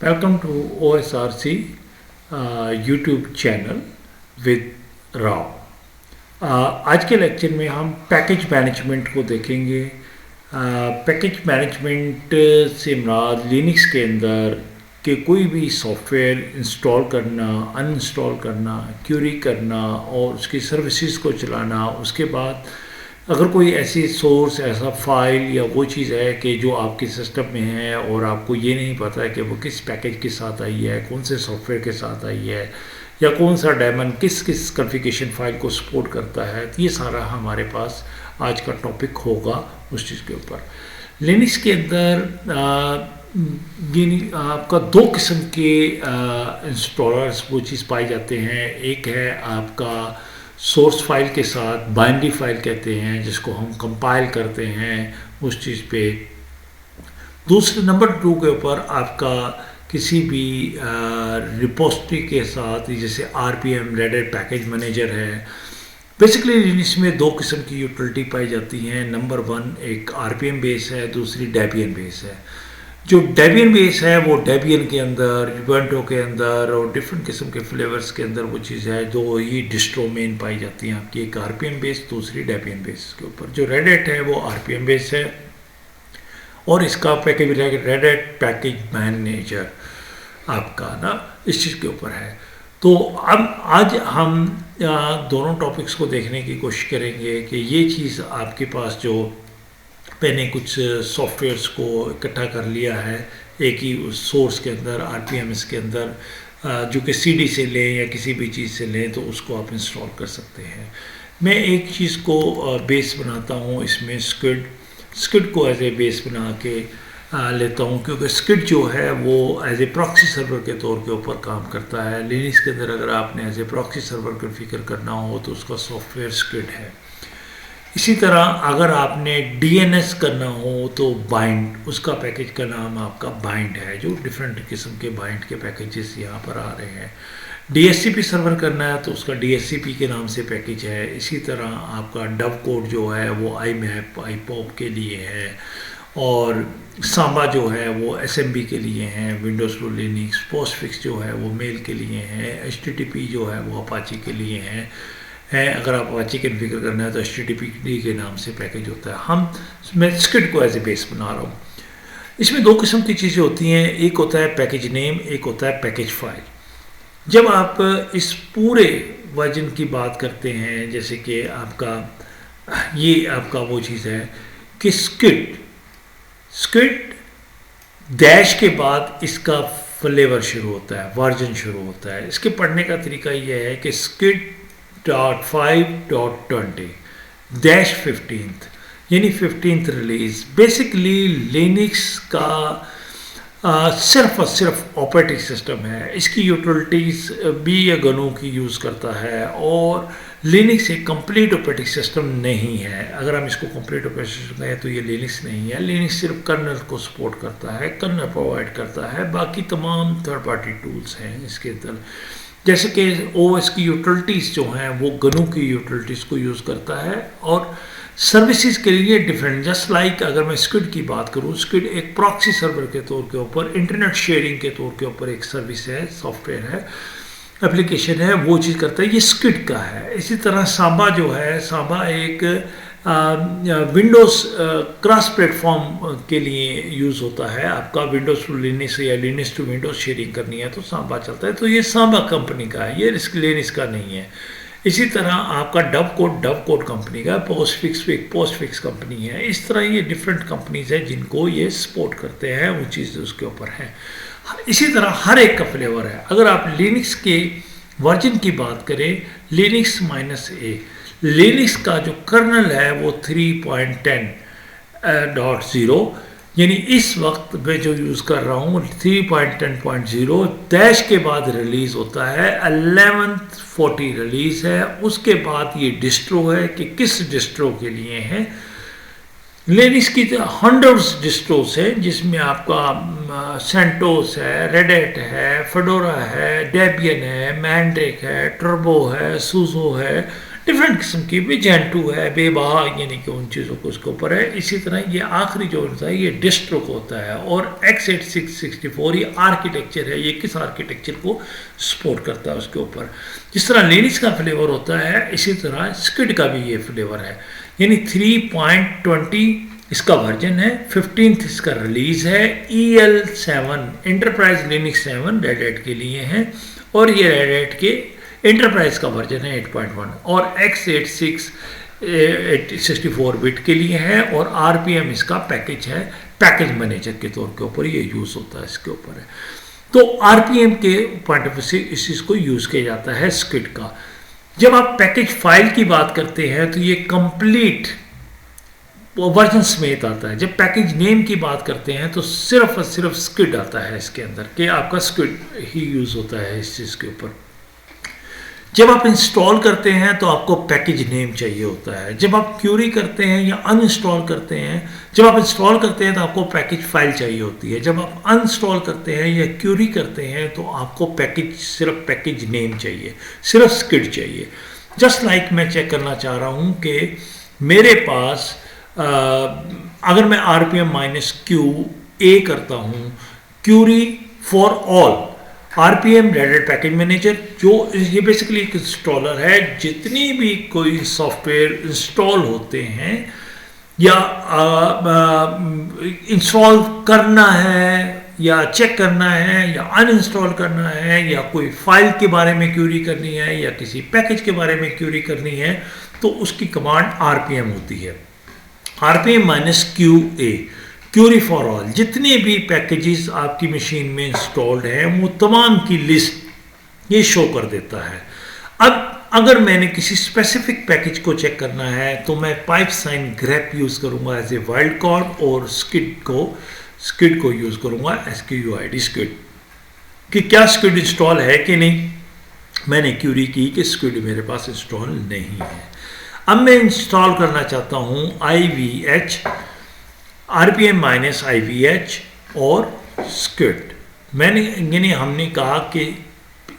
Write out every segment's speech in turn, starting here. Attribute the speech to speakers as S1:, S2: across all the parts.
S1: Welcome to OSRC YouTube channel with Rao. आज के lecture में हम पैकेज मैनेजमेंट को देखेंगे। पैकेज मैनेजमेंट से मुराद लिनक्स के अंदर कि कोई भी सॉफ्टवेयर इंस्टॉल करना, अनइंस्टॉल करना, क्यूरी करना और उसकी सर्विसेज को चलाना। उसके बाद अगर कोई ऐसी सोर्स, ऐसा फाइल या वो चीज़ है कि जो आपके सिस्टम में है और आपको ये नहीं पता है कि वो किस पैकेज के साथ आई है, कौन से सॉफ्टवेयर के साथ आई है, या कौन सा डेमन किस किस कॉन्फ़िगरेशन फाइल को सपोर्ट करता है, तो ये सारा हमारे पास आज का टॉपिक होगा उस चीज़ के ऊपर। लिनक्स के अंदर आपका दो किस्म के इंस्टॉलर्स वो चीज़ पाए जाते हैं। एक है आपका सोर्स फाइल के साथ बाइनरी फाइल कहते हैं, जिसको हम कंपाइल करते हैं उस चीज़ पे। दूसरे नंबर 2 के ऊपर आपका किसी भी रिपोजिटरी के साथ, जैसे RPM रेड पैकेज मैनेजर है। बेसिकली इसमें दो किस्म की यूटिलिटी पाई जाती हैं। नंबर 1 एक RPM बेस है, दूसरी डेबियन बेस है। जो डेबियन बेस है वो डेबियन के अंदर, यूबेंटो के अंदर और डिफरेंट किस्म के फ्लेवर्स के अंदर वो चीज़ है। दो ही डिस्ट्रो मेन पाई जाती हैं आपकी, एक RPM बेस, दूसरी डेबियन बेस के ऊपर। जो रेड हैट है वो RPM बेस है और इसका package red Hat package manager आपका ना इस चीज़ के ऊपर है। तो अब आज हम दोनों टॉपिक्स को देखने की कोशिश करेंगे कि ये चीज़ आपके पास जो मैंने कुछ सॉफ्टवेयर्स को इकट्ठा कर लिया है एक ही सोर्स के अंदर, RPMs के अंदर, जो कि CD से लें या किसी भी चीज़ से लें तो उसको आप इंस्टॉल कर सकते हैं। मैं एक चीज़ को बेस बनाता हूँ इसमें, स्किड को एज ए बेस बना के लेता हूँ, क्योंकि स्किड जो है वो एज ए प्रॉक्सी सर्वर के तौर के ऊपर काम करता है। लिनक्स के अंदर अगर आपने as a proxy server configure करना हो तो उसका सॉफ्टवेयर स्किड है। इसी तरह अगर आपने DNS करना हो तो बाइंड, उसका पैकेज का नाम आपका बाइंड है। जो डिफरेंट किस्म के बाइंड के पैकेजेस यहाँ पर आ रहे हैं। DHCP सर्वर करना है तो उसका DHCP के नाम से पैकेज है। इसी तरह आपका डव कोड जो है वो IMAP, IPOP के लिए है, और सांबा जो है वो SMB के लिए हैं, विंडोज़ टू लिनक्स। पोस्टफिक्स जो है वो मेल के लिए हैं। HTTP जो है वो अपाची के लिए हैं। अगर आप अपाची कॉन्फ़िगर करना है तो HTTP के नाम से पैकेज होता है। मैं स्किड को एज ए बेस बना रहा हूँ। इसमें दो किस्म की चीज़ें होती हैं, एक होता है पैकेज नेम, एक होता है पैकेज फाइल। जब आप इस पूरे वर्जन की बात करते हैं, जैसे कि आपका ये आपका वो चीज़ है कि स्किड डैश के बाद इसका फ्लेवर शुरू होता है, वर्जन शुरू होता है। इसके पढ़ने का तरीका ये है कि skid.5.20-15th यानी 15th रिलीज। बेसिकली लिनक्स का सिर्फ और सिर्फ ऑपरेटिंग सिस्टम है। इसकी यूटिलिटीज़ भी या गनू की यूज़ करता है, और लिनक्स एक कंप्लीट ऑपरेटिंग सिस्टम नहीं है। अगर हम इसको कंप्लीट ऑपरेटिंग सिस्टम कहें तो ये लिनक्स नहीं है। लिनक्स सिर्फ कर्नल को सपोर्ट करता है, कर्नल प्रोवाइड करता है, बाकी तमाम थर्ड पार्टी टूल्स हैं इसके अंदर। जैसे कि OS की यूटिलिटीज़ जो हैं वो गनू की यूटिलिटीज़ को यूज़ करता है, और सर्विसेज के लिए डिफरेंट। जस्ट लाइक अगर मैं स्किड की बात करूँ, स्किड एक प्रॉक्सी सर्वर के तौर के ऊपर, इंटरनेट शेयरिंग के तौर के ऊपर एक सर्विस है, सॉफ्टवेयर है, एप्लीकेशन है, वो चीज़ करता है। ये स्किड का है। इसी तरह सांबा जो है, सांबा एक विंडोज़ क्रॉस प्लेटफॉर्म के लिए यूज़ होता है। आपका विंडोज़ टू लिनक्स या लिनक्स टू विंडोज़ शेयरिंग करनी है तो सांबा चलता है। तो ये सांबा कंपनी का है, ये लिनक्स का नहीं है। इसी तरह आपका डव कोड कंपनी का, पोस्टफिक्स कंपनी है। इस तरह ये डिफरेंट कंपनीज हैं जिनको ये सपोर्ट करते हैं, वो चीज़ उसके ऊपर है। इसी तरह हर एक का फ्लेवर है। अगर आप लिनक्स के वर्जन की बात करें, लिनक्स-A, लिनक्स का जो कर्नल है वो 3.10.0, यानी इस वक्त मैं जो यूज़ कर रहा हूँ 3.10.0 डैश के बाद रिलीज़ होता है। 1140 रिलीज़ है। उसके बाद ये डिस्ट्रो है कि किस डिस्ट्रो के लिए है। लिनक्स की 100 डिस्ट्रोस है, जिसमें आपका सेंटोस है, रेड हैट है, फेडोरा है, डेबियन है, मैंड्रिक है, टर्बो है, सूजो है, डिफरेंट किस्म की भी जेंटू है, बेबा, यानी कि उन चीज़ों को उसके ऊपर है। इसी तरह ये आखिरी जो होता है ये डिस्ट्रोक होता है, और x86-64 ये आर्किटेक्चर है, ये किस आर्किटेक्चर को सपोर्ट करता है उसके ऊपर। जिस तरह लिनक्स का फ्लेवर होता है इसी तरह स्किड का भी ये फ्लेवर है, यानी 3.20 इसका वर्जन है, 15th इसका रिलीज है। EL7 enterprise Linux 7 red hat के लिए है, और ये रेड हैट के एंटरप्राइज का वर्जन है 8.1, और x86 64 बिट के लिए है, और RPM इसका पैकेज है, पैकेज मैनेजर के तौर के ऊपर ये यूज़ होता है, इसके ऊपर है। तो RPM के पॉइंट ऑफ व्यू से इस चीज़ को यूज़ किया जाता है स्किड का। जब आप पैकेज फाइल की बात करते हैं तो ये कंप्लीट वर्जन समेत आता है। जब पैकेज नेम की बात करते हैं तो सिर्फ और सिर्फ स्किड आता है इसके अंदर, कि आपका स्किड ही यूज़ होता है इस चीज़ के ऊपर। जब आप इंस्टॉल करते हैं तो आपको पैकेज नेम चाहिए होता है। जब आप क्यूरी करते हैं या अनइंस्टॉल करते हैं, जब आप इंस्टॉल करते हैं तो आपको पैकेज फाइल चाहिए होती है। जब आप अनइंस्टॉल करते हैं या क्यूरी करते हैं तो आपको पैकेज, सिर्फ पैकेज नेम चाहिए, सिर्फ स्किड चाहिए। जस्ट लाइक मैं चेक करना चाह रहा हूँ कि मेरे पास अगर मैं RPM-Q करता हूँ, query for all RPM Red Hat package manager, जो ये बेसिकली एक इंस्टॉलर है। जितनी भी कोई सॉफ्टवेयर इंस्टॉल होते हैं या इंस्टॉल करना है या चेक करना है या अनइंस्टॉल करना है या कोई फाइल के बारे में क्यूरी करनी है या किसी पैकेज के बारे में क्यूरी करनी है, तो उसकी कमांड RPM होती है, RPM-QA, क्यूरी फॉर ऑल। जितने भी पैकेजेस आपकी मशीन में इंस्टॉल्ड हैं वो तमाम की लिस्ट ये शो कर देता है। अब अगर मैंने किसी स्पेसिफिक पैकेज को चेक करना है तो मैं पाइप साइन ग्रेप यूज़ करूँगा एज ए वाइल्ड कार्ड, और स्किड को यूज़ करूँगा SQUID स्किड, कि क्या स्किड इंस्टॉल है कि नहीं। मैंने क्यूरी की कि स्किड मेरे पास इंस्टॉल नहीं है। अब मैं इंस्टॉल करना चाहता हूँ IVH, RPM-IVH और स्किड। हमने कहा कि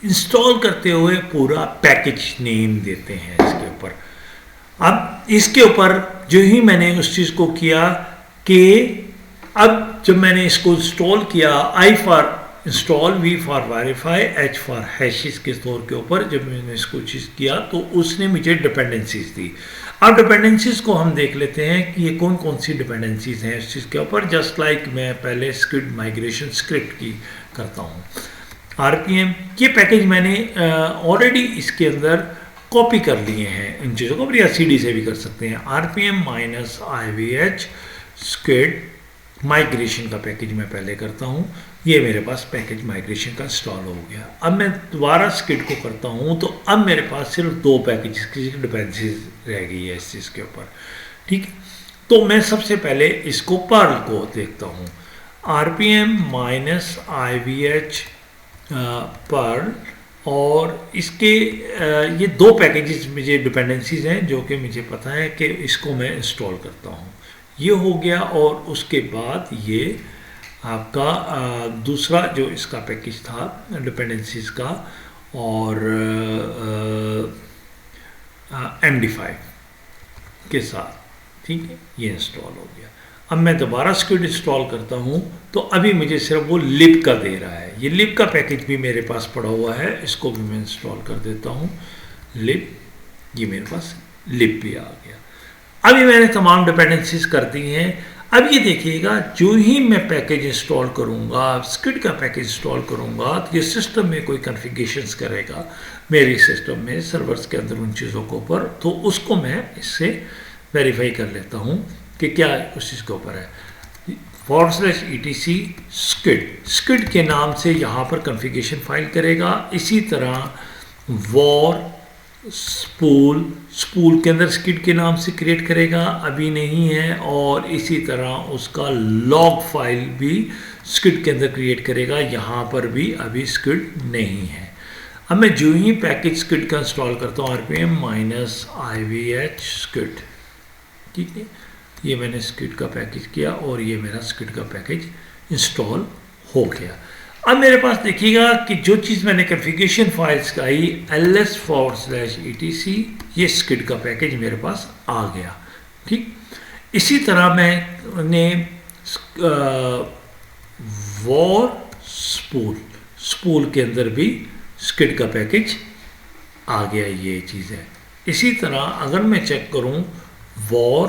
S1: इंस्टॉल करते हुए पूरा पैकेज नेम देते हैं इसके ऊपर। अब इसके ऊपर जो ही मैंने उस चीज़ को किया कि अब जब मैंने इसको इंस्टॉल किया, I for install, V for verify, H for hashes के तौर के ऊपर जब मैंने इसको चीज़ किया तो उसने मुझे डिपेंडेंसीज दी। अब डिपेंडेंसीज को हम देख लेते हैं कि ये कौन कौन सी डिपेंडेंसीज हैं इस चीज़ के ऊपर। जस्ट लाइक मैं पहले स्किड माइग्रेशन स्क्रिप्ट की करता हूँ। RPM ये पैकेज मैंने ऑलरेडी इसके अंदर कॉपी कर लिए हैं इन चीज़ों को, या CD से भी कर सकते हैं। RPM-IVH स्किड माइग्रेशन का पैकेज मैं पहले करता हूँ। ये मेरे पास पैकेज माइग्रेशन का इंस्टॉल हो गया। अब मैं दोबारा स्किड को करता हूँ तो अब मेरे पास सिर्फ 2 पैकेज की डिपेंडेंसीज रह गई है इस चीज़ के ऊपर, ठीक है। तो मैं सबसे पहले इसको पर्ल को देखता हूँ, RPM-IVH पर्ल, और इसके ये 2 पैकेजेस मुझे डिपेंडेंसीज हैं जो कि मुझे पता है कि इसको मैं इंस्टॉल करता हूँ। ये हो गया, और उसके बाद ये आपका दूसरा जो इसका पैकेज था डिपेंडेंसीज का, और MD5 के साथ, ठीक है, ये इंस्टॉल हो गया। अब मैं दोबारा स्किड इंस्टॉल करता हूँ तो अभी मुझे सिर्फ वो लिब का दे रहा है। ये लिब का पैकेज भी मेरे पास पड़ा हुआ है, इसको भी मैं इंस्टॉल कर देता हूँ। लिब, ये मेरे पास लिब भी आ गया। अभी मैंने तमाम डिपेंडेंसीज कर दी हैं। अब ये देखिएगा, जो ही मैं पैकेज इंस्टॉल करूँगा, स्किड का पैकेज इंस्टॉल करूँगा, तो ये सिस्टम में कोई कॉन्फ़िगरेशंस करेगा मेरी सिस्टम में, सर्वर्स के अंदर उन चीज़ों के ऊपर, तो उसको मैं इससे वेरीफाई कर लेता हूँ कि क्या उस चीज़ के ऊपर है। /etc स्किड के नाम से यहाँ पर कॉन्फ़िगरेशन फाइल करेगा। इसी तरह वॉर स्पूल के अंदर स्किड के नाम से क्रिएट करेगा, अभी नहीं है। और इसी तरह उसका लॉग फाइल भी स्किड के अंदर क्रिएट करेगा, यहाँ पर भी अभी स्किड नहीं है। अब मैं जो ही पैकेज स्किड का इंस्टॉल करता हूँ, RPM-IVH स्किड, ठीक है, ये मैंने स्किड का पैकेज किया और ये मेरा स्किड का पैकेज इंस्टॉल हो गया। अब मेरे पास देखिएगा कि जो चीज़ मैंने कॉन्फ़िगरेशन फाइल्स का ही ls/etc ये स्किड का पैकेज मेरे पास आ गया। ठीक, इसी तरह मैंने वॉर स्पूल के अंदर भी स्किड का पैकेज आ गया, ये चीज़ है। इसी तरह अगर मैं चेक करूं वॉर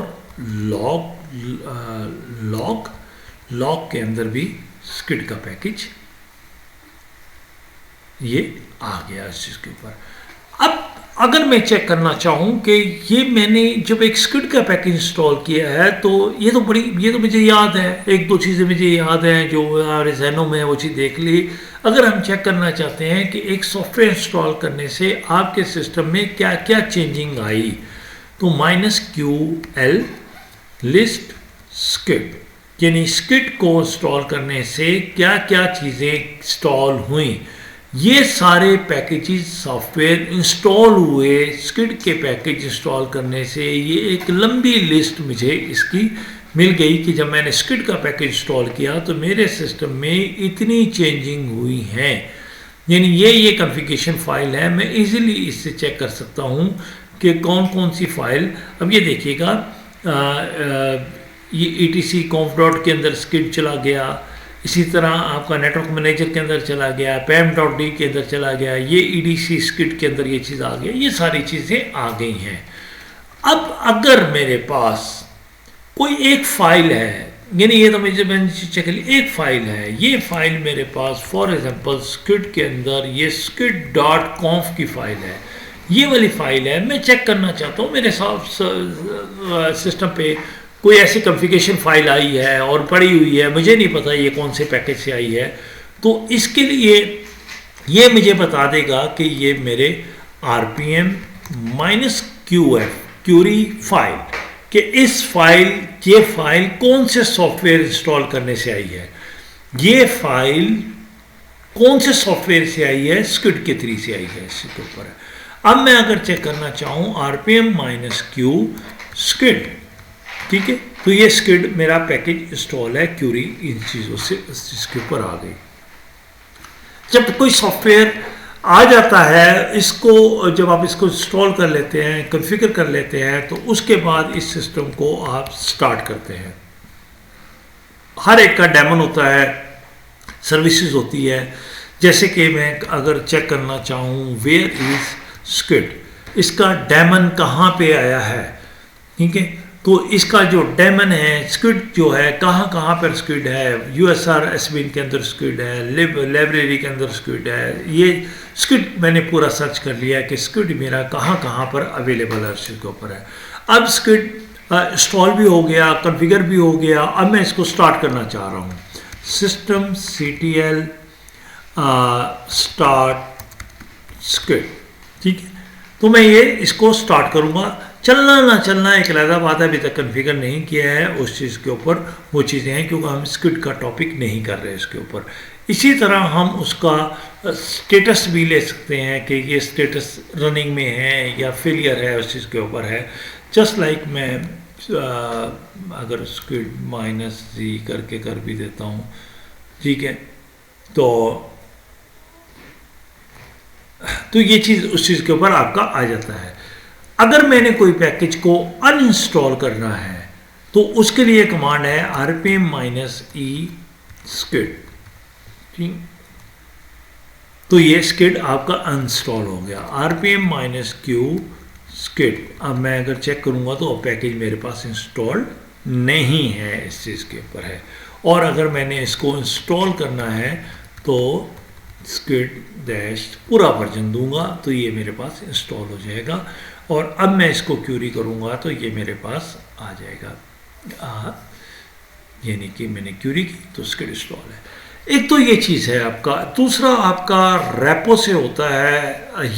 S1: लॉग के अंदर भी स्किड का पैकेज ये आ गया इस चीज़ के ऊपर। अब अगर मैं चेक करना चाहूँ कि ये मैंने जब एक स्किड का पैकेज इंस्टॉल किया है तो ये तो मुझे याद है, एक दो चीज़ें मुझे याद हैं जो हमारे जहनों में वो चीज़ देख ली। अगर हम चेक करना चाहते हैं कि एक सॉफ्टवेयर इंस्टॉल करने से आपके सिस्टम में क्या क्या चेंजिंग आई, तो -QL लिस्ट स्किड, यानी स्किड को इंस्टॉल करने से क्या क्या चीज़ें इंस्टॉल हुई, ये सारे पैकेजेस सॉफ्टवेयर इंस्टॉल हुए स्किड के पैकेज इंस्टॉल करने से। ये एक लंबी लिस्ट मुझे इसकी मिल गई कि जब मैंने स्किड का पैकेज इंस्टॉल किया तो मेरे सिस्टम में इतनी चेंजिंग हुई हैं, यानी ये कॉन्फ़िगरेशन फाइल है। मैं इजीली इससे चेक कर सकता हूँ कि कौन कौन सी फाइल। अब ये देखिएगा, ये etc.conf के अंदर स्किड चला गया, इसी तरह आपका नेटवर्क मैनेजर के अंदर चला गया, pam.d के अंदर चला गया, ये EDC स्किड के अंदर ये चीज़ आ गया, ये सारी चीज़ें आ गई हैं। अब अगर मेरे पास कोई एक फाइल है, यानी ये तो मैंने चेक कर लिया, एक फाइल है, ये फाइल मेरे पास फॉर एग्जांपल स्किड के अंदर ये skid.conf की फाइल है, ये वाली फाइल है। मैं चेक करना चाहता हूँ मेरे सिस्टम पे कोई ऐसी कॉन्फ़िगरेशन फाइल आई है और पड़ी हुई है, मुझे नहीं पता ये कौन से पैकेज से आई है, तो इसके लिए ये मुझे बता देगा कि ये मेरे RPM -QF क्यूरी फाइल कि ये फाइल कौन से सॉफ्टवेयर इंस्टॉल करने से आई है, ये फाइल कौन से सॉफ्टवेयर से आई है, स्किड के 3 से आई है, इसके ऊपर है। अब मैं अगर चेक करना चाहूँ RPM -Q स्किड, ठीक है, तो ये स्किड मेरा पैकेज इंस्टॉल है, क्यूरी इन चीज़ों से इसके ऊपर आ गई। जब कोई सॉफ्टवेयर आ जाता है, इसको जब आप इसको इंस्टॉल कर लेते हैं, कॉन्फ़िगर कर लेते हैं, तो उसके बाद इस सिस्टम को आप स्टार्ट करते हैं। हर एक का डेमन होता है, सर्विसेज होती है। जैसे कि मैं अगर चेक करना चाहूँ वेयर इज़ स्किड, इसका डेमन कहाँ पे आया है, ठीक है, तो इसका जो डेमन है स्किड जो है कहाँ पर स्किड है, USR SBIN के अंदर स्किड है, लाइब्रेरी के अंदर स्किड है। ये स्किड मैंने पूरा सर्च कर लिया है कि स्किड मेरा कहाँ पर अवेलेबल है, उसके ऊपर है। अब स्किड इंस्टॉल भी हो गया, कॉन्फ़िगर भी हो गया। अब मैं इसको स्टार्ट करना चाह रहा हूँ, systemctl स्टार्ट स्किड, ठीक है, तो मैं ये इसको स्टार्ट करूँगा। चलना ना चलना एक अलग बात है, अभी तक कॉन्फ़िगर नहीं किया है उस चीज़ के ऊपर, वो चीज़ें हैं क्योंकि हम स्किड का टॉपिक नहीं कर रहे इसके ऊपर। इसी तरह हम उसका स्टेटस भी ले सकते हैं कि ये स्टेटस रनिंग में है या फेलियर है, उस चीज़ के ऊपर है। जस्ट लाइक मैं अगर स्किड -z करके कर भी देता हूँ, ठीक है, तो ये चीज़ उस चीज़ के ऊपर आपका आ जाता है। अगर मैंने कोई पैकेज को अनइंस्टॉल करना है तो उसके लिए कमांड है RPM -E स्किड, ठीक, तो ये स्किड आपका अनइंस्टॉल हो गया। RPM -Q स्किड, अब मैं अगर चेक करूंगा तो पैकेज मेरे पास इंस्टॉल नहीं है, इस चीज़ के ऊपर है। और अगर मैंने इसको इंस्टॉल करना है तो स्किड डैश पूरा वर्जन दूंगा तो ये मेरे पास इंस्टॉल हो जाएगा। और अब मैं इसको क्यूरी करूंगा तो ये मेरे पास आ जाएगा, यानी कि मैंने क्यूरी की तो स्किड इंस्टॉल है। एक तो ये चीज़ है आपका। दूसरा आपका रेपो से होता है,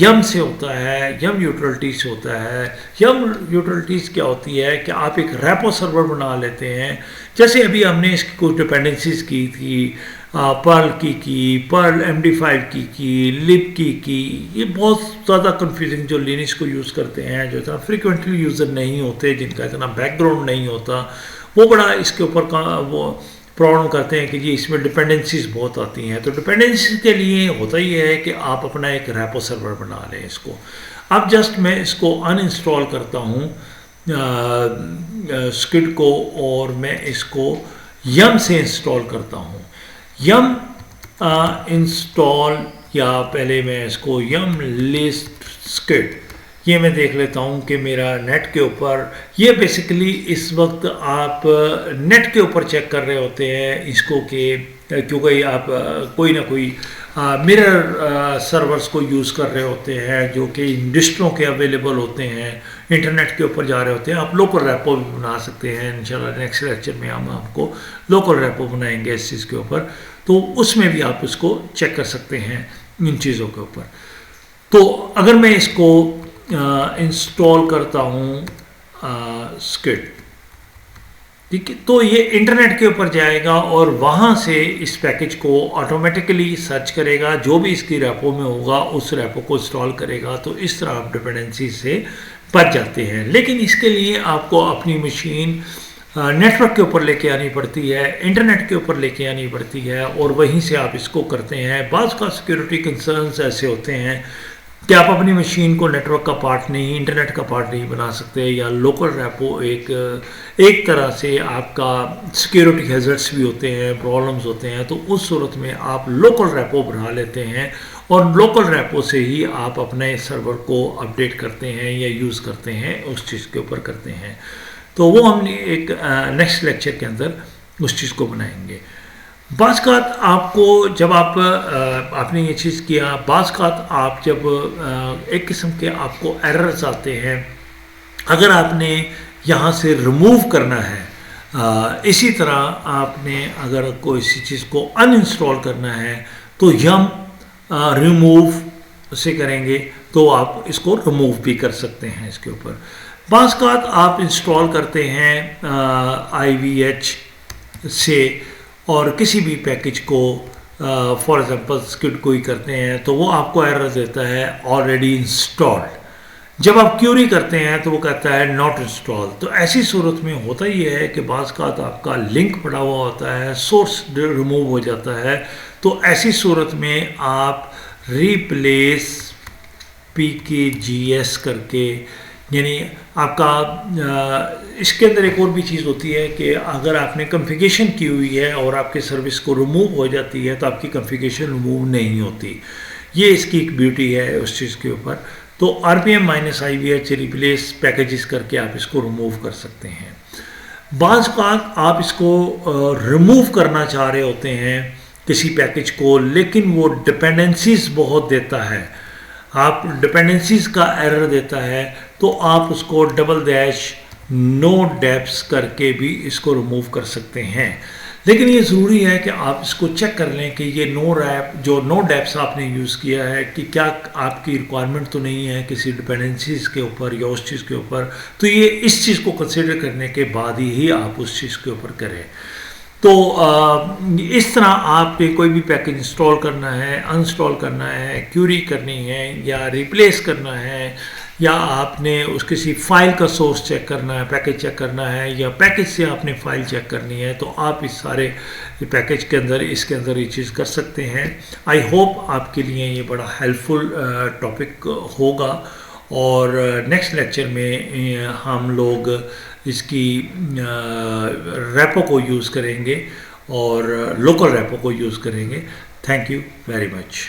S1: यम से होता है, यम यूटिलिटी से होता है। यम यूटिलिटीज़ क्या होती है कि आप एक रेपो सर्वर बना लेते हैं। जैसे अभी हमने इसकी कुछ डिपेंडेंसीज की थी, पर्ल की पर्ल MD5 की लिब की। ये बहुत ज़्यादा कन्फ्यूजिंग जो लिनक्स को यूज़ करते हैं, जो इतना फ्रिक्वेंटली यूज़र नहीं होते, जिनका इतना बैकग्राउंड नहीं होता, वो बड़ा इसके ऊपर का वो प्रॉब्लम करते हैं कि जी इसमें डिपेंडेंसीज बहुत आती हैं। तो डिपेंडेंसी के लिए होता ही है कि आप अपना एक रेपो सर्वर बना लें इसको। अब जस्ट मैं इसको अनइंस्टॉल करता हूँ स्किड को, और मैं इसको यम से इंस्टॉल करता हूँ। यम इंस्टॉल, या पहले मैं इसको यम लिस्ट स्किड, ये मैं देख लेता हूँ कि मेरा नेट के ऊपर, ये बेसिकली इस वक्त आप नेट के ऊपर चेक कर रहे होते हैं इसको कि क्योंकि आप कोई ना कोई मिरर सर्वर्स को यूज़ कर रहे होते हैं जो कि इंडस्ट्रियों के अवेलेबल होते हैं, इंटरनेट के ऊपर जा रहे होते हैं। आप लोकल रेपो भी बना सकते हैं। इंशाल्लाह नेक्स्ट लेक्चर में हम आपको लोकल रेपो बनाएंगे इस चीज़ के ऊपर, तो उसमें भी आप उसको चेक कर सकते हैं इन चीज़ों के ऊपर। तो अगर मैं इसको इंस्टॉल करता हूँ स्किड, ठीक है, तो ये इंटरनेट के ऊपर जाएगा और वहाँ से इस पैकेज को ऑटोमेटिकली सर्च करेगा, जो भी इसकी रेपो में होगा उस रेपो को इंस्टॉल करेगा। तो इस तरह आप डिपेंडेंसी से बच जाते हैं। लेकिन इसके लिए आपको अपनी मशीन नेटवर्क के ऊपर लेके आनी पड़ती है, इंटरनेट के ऊपर लेके आनी पड़ती है, और वहीं से आप इसको करते हैं। बाज़ का सिक्योरिटी कंसर्न्स ऐसे होते हैं कि आप अपनी मशीन को नेटवर्क का पार्ट नहीं, इंटरनेट का पार्ट नहीं बना सकते, या लोकल रेपो एक तरह से आपका सिक्योरिटी हैज़र्ड्स भी होते हैं, प्रॉब्लम्स होते हैं। तो उस सूरत में आप लोकल रेपो बना लेते हैं और लोकल रेपो से ही आप अपने सर्वर को अपडेट करते हैं या यूज़ करते हैं, उस चीज़ के ऊपर करते हैं। तो वो हमने एक नेक्स्ट लेक्चर के अंदर उस चीज़ को बनाएंगे। बाज़ आपको जब आपने ये चीज़ किया, बाज़ आप जब एक किस्म के आपको एरर्स आते हैं, अगर आपने यहाँ से रिमूव करना है, इसी तरह आपने अगर कोई सी चीज़ को अनइंस्टॉल करना है तो यम रिमूव से करेंगे तो आप इसको रिमूव भी कर सकते हैं इसके ऊपर। बाज़ आप इंस्टॉल करते हैं IVH से और किसी भी पैकेज को, फॉर एग्जांपल स्किड को ही करते हैं, तो वो आपको एरर देता है ऑलरेडी इंस्टॉल्ड। जब आप क्यूरी करते हैं तो वो कहता है नॉट इंस्टॉल। तो ऐसी सूरत में होता ही है कि बाज़ का आपका लिंक पड़ा हुआ होता है, सोर्स रिमूव हो जाता है। तो ऐसी सूरत में आप रिप्लेस PKGS करके, यानी आपका इसके अंदर एक और भी चीज़ होती है कि अगर आपने कॉन्फ़िगरेशन की हुई है और आपके सर्विस को रिमूव हो जाती है तो आपकी कॉन्फ़िगरेशन रिमूव नहीं होती। ये इसकी एक ब्यूटी है उस चीज़ के ऊपर। तो RPM-IVH रिप्लेस पैकेजेस करके आप इसको रिमूव कर सकते हैं। बाज़ का आप इसको रिमूव करना चाह रहे होते हैं किसी पैकेज को, लेकिन वो डिपेंडेंसीज बहुत देता है, आप डिपेंडेंसीज का एरर देता है, तो आप उसको नो डेप्स करके भी इसको रिमूव कर सकते हैं। लेकिन ये ज़रूरी है कि आप इसको चेक कर लें कि ये नो डेप्स आपने यूज़ किया है कि क्या आपकी रिक्वायरमेंट तो नहीं है किसी डिपेंडेंसीज के ऊपर या उस चीज़ के ऊपर। तो ये इस चीज़ को कंसिडर करने के बाद ही आप उस चीज़ के ऊपर करें। तो इस तरह आपके कोई भी पैकेज इंस्टॉल करना है, अनइंस्टॉल करना है, क्यूरी करनी है या रिप्लेस करना है, या आपने उस किसी फ़ाइल का सोर्स चेक करना है, पैकेज चेक करना है, या पैकेज से आपने फ़ाइल चेक करनी है, तो आप इस सारे पैकेज के अंदर इसके अंदर ये चीज़ कर सकते हैं। आई होप आपके लिए ये बड़ा हेल्पफुल टॉपिक होगा। और नेक्स्ट लेक्चर में हम लोग इसकी रेपो को यूज़ करेंगे और लोकल रेपो को यूज़ करेंगे। Thank you very much.